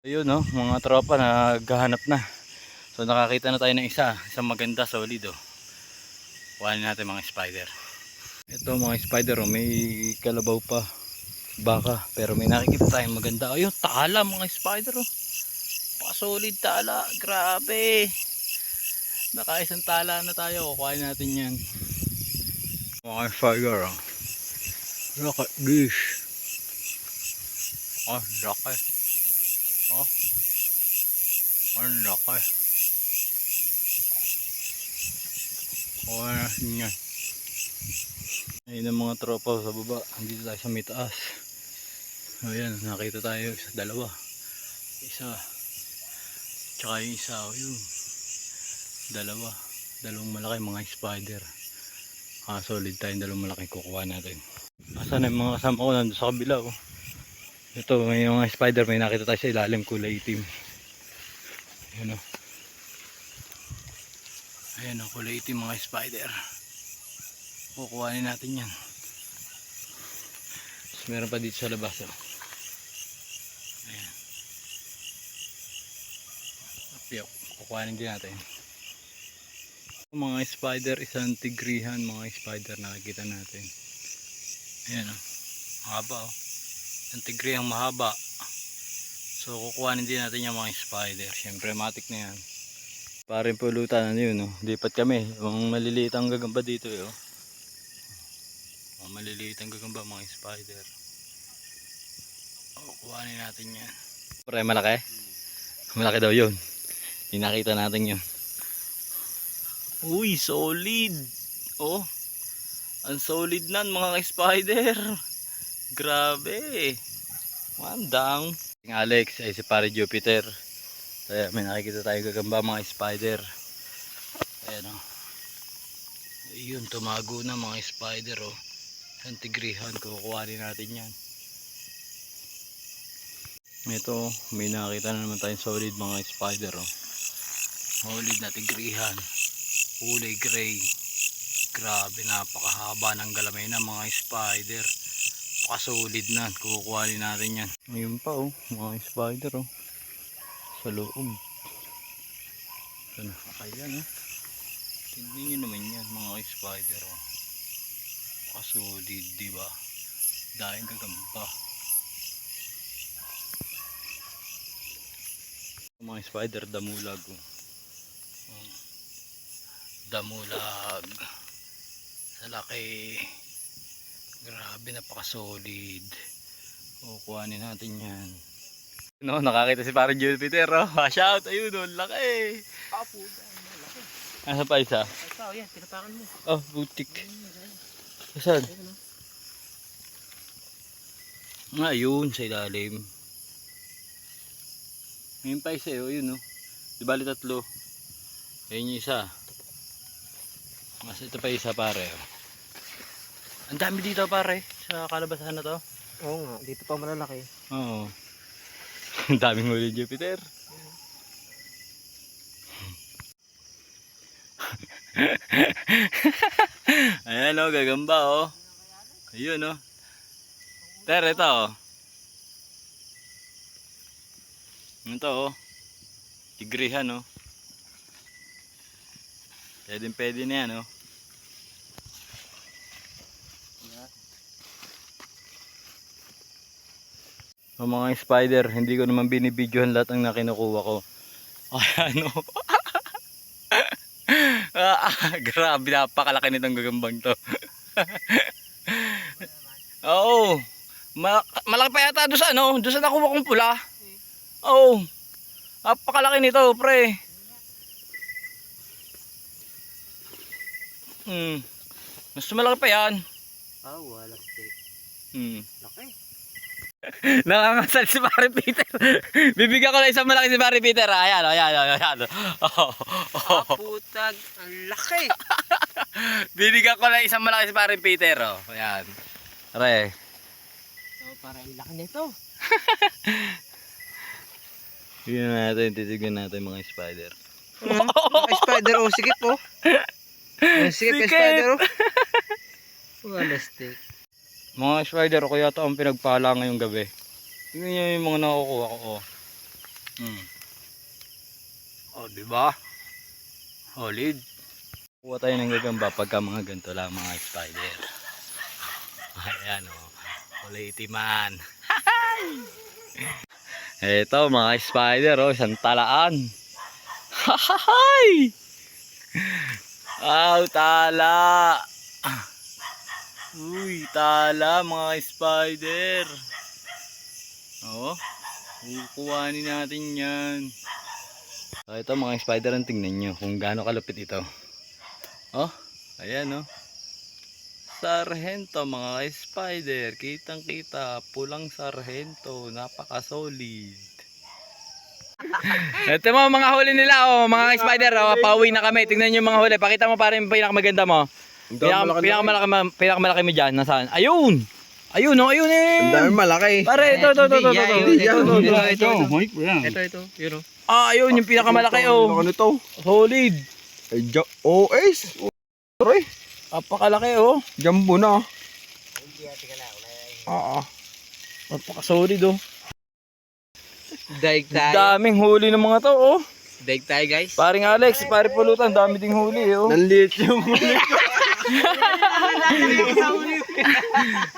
Ayun no, mga tropa naghahanap na. So nakakita na tayo ng isang maganda solid oh. Kuhanin natin mga spider. Ito mga spider oh, may kalabaw pa. Baka, pero may nakikita tayong maganda. Ayun, tala mga spider oh. Solid tala, grabe. Nakaisang tala na tayo, kukuhain natin yan. Mga spider oh. Look at this. Oh, laki. Oh, ang laki. Kuha natin yan. Ayun ang mga tropa sa baba. Andito tayo sa may taas. Ayan, nakita tayo sa dalawa. Isa. Tsaka yung isa. Ayun. Dalawa. Dalawang malaki mga spider. Solid tayong dalawang malaki kukuha natin. Asan yung mga kasama ko nandun sa kabila oh. Ito may mga spider, may nakita tayo sa ilalim kulay itim. Ayan oh. Ayan oh, kulay itim mga spider. Kukuhanin natin yan. Tapos meron pa dito sa labas oh. Ayan. Apiyok, kukuhanin din natin. Mga spider, isang tigrihan mga spider nakikita natin. Ayan oh. Mahaba oh. Ang tigre ang mahaba. So kukuhanin din natin yung mga spider. Siyempre matik na yan. Paring pulutan ano yun oh. Lipat kami. Yung maliliit ang gagamba dito eh oh. Mga maliliit ang gagamba mga spider. Kukuhanin natin yan. Pre malaki? Malaki daw yun. Hinakita natin yun. Uy solid. Oh. Ang solid nan mga spider. Grabe. Mandang. Yung Alex ay si pare Jupiter. Kaya may nakikita tayo gagamba mga spider. Ayan o. Ayun, tumago na mga spider o. Yung tigrihan, kukuhanin natin yan. Ito, may nakita na naman tayong solid mga spider o. Solid na tigrihan. Kulay gray. Grabe, napakahaba ng galamay na mga spider. Solid na, kukuhanin natin yan. Ngayon pa oh, mga spider oh. Sa loob. Ito na, ayan oh. Tignan nyo naman yan mga spider oh. Solid, diba? Dahil gagamba. Mga spider, damulag oh. Damulag. Sa laki. Grabe, napaka-solid. Kukuhanin natin yan. No, nakakita si parang Jupiter. Oh. Shout, ayun, oh, laki. Papo, laki. Nasa pa isa? Ito, yan, tinapakan mo. Oh, butik. Saan? Ayun, sa ilalim. Ngayon pa isa, oh, yun, oh. Di bali tatlo. Ayun yung isa. Mas ito pa isa pare, oh. Ang dami dito pare, sa kalabasan na to. Oo nga, dito pa malalaki. Oo. Ang daming huli Jupiter. Ayan o, gagamba o. Ayun o. Ter, ito o. Ito o. Tigrihan o. Pwede na yan o. O mga spider, hindi ko naman binibidyohan lahat ng nakinukuha ko. Ayan o. Grabe, napakalaki nitong gagambang to. Oo. Malaki pa yata doon sa ano, doon sa nakuha kong pula. Oo. Napakalaki nito, pre. Mas malaki pa yan. Wala steak. Laki. Nangangasal si Pare Peter. Bibigyan ko lang isang malaki si Pare Peter. Ayan, ayan, ayan. Putag, ang laki. Bibigyan ko lang isang malaki si Pare Peter. Oh. Ayan. Re. Parang ang laki nito. Tignan natin, titignan natin mga spider. Mga spider, oh, sikip oh. Sikip yung spider oh. Wala steak. Mga spider, kaya ito ang pinagpala ngayong gabi. Tingnan nyo yung mga nakukuha ko. Oh. Oh, di ba? Solid. Kuha tayo ng gagamba pagka mga ganito lang mga spider. Ayan o. Kulay itiman. Ito mga spider o. Isang talaan. Hahahay! Aw, tala. Uy, tala mga spider. Oh, kukuhanin natin yan. So, ito mga spider, ang tingnan nyo kung gaano kalupit ito. Oh, ayan oh. Sargento mga spider, kitang kita, pulang sargento, napaka solid. Ito mga huli nila oh, mga spider oh, pauwi na kami. Tingnan nyo mga huli, pakita mo pa rin yung pinakamaganda mo. Pinakamalaki mo dyan, nasaan? Ayun! Ayun oh, ayun eh! Ang dami malaki. Pare, ito. Ito. Yun o. Ah, ayun yung pinakamalaki oh. Ano to? Solid. Ay, OS. Aray. Napakalaki oh. Jumbo na. Napaka-solid oh. Daig Daming huli ng mga to oh. Daig tayo guys. Paring Alex, pare pulutan, dami ding huli oh. Nanliit yung huli ko.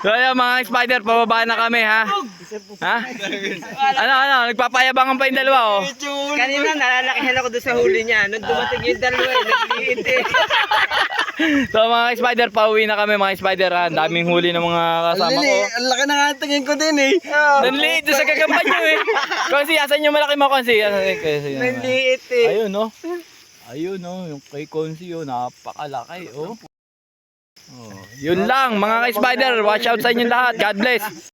So ayan mga spider, pababa na kami ha. Ha? Ano, nagpapayabangan pa yung dalawa oh. Kanina nalalakihan ako doon sa huli niya. Nung dumating yung dalawa, nagliit eh. So mga spider, pauwi na kami mga spider ha. Ang daming huli ng mga kasama ko. Ang laki na nga tingin ko din eh. Nanliit doon sa gagamba nyo eh. Konsi, asan yung malaki mo Konsi? Nanliit eh. Ayun no. Ayun no, yung kay Konsi oh, napakalaki oh. Oh, yun lang mga ka-spider, watch out sa inyo lahat. God bless.